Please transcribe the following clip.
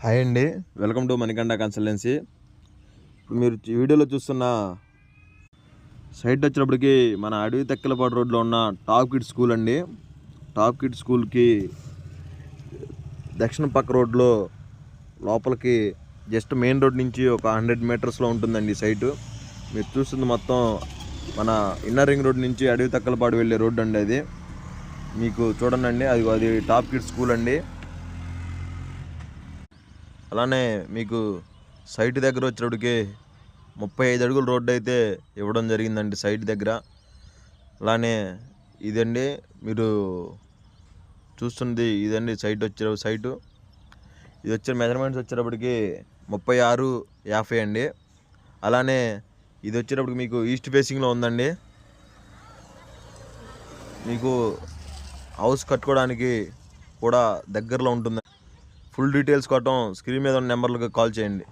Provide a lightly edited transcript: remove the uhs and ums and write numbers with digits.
Hi అండి, welcome to Manikanta consultancy. ఇప్పుడు మీరు వీడియోలో చూస్తున్న సైట్ వచ్చినప్పటికీ మన అడవి తెక్కలపాడు రోడ్లో ఉన్న టాప్ కిడ్ స్కూల్ అండి. టాప్ కిడ్ స్కూల్కి దక్షిణ పక్క రోడ్లో లోపలికి జస్ట్ మెయిన్ రోడ్ నుంచి ఒక 100 మీటర్స్లో ఉంటుందండి సైటు. మీరు చూస్తుంది మొత్తం మన ఇన్నర్ రింగ్ రోడ్ నుంచి అడవి తెక్కలపాడు వెళ్ళే రోడ్డు అండి. అది మీకు చూడండి, అది టాప్ కిడ్ స్కూల్ అండి. అలానే మీకు సైట్ దగ్గర వచ్చేటప్పటికి 35 అడుగుల రోడ్డు అయితే ఇవ్వడం జరిగిందండి సైట్ దగ్గర. అలానే ఇదండి మీరు చూస్తుంది, ఇదండి సైటు. ఇది వచ్చే మెజర్మెంట్స్ వచ్చేటప్పటికి 36-50 అండి. అలానే ఇది వచ్చేటప్పటికి మీకు ఈస్ట్ ఫేసింగ్లో ఉందండి. మీకు హౌస్ కట్టుకోవడానికి కూడా దగ్గరలో ఉంటుంది. ఫుల్ డీటెయిల్స్ కోసం స్క్రీన్ మీద ఉన్న నెంబర్లకు కాల్ చేయండి.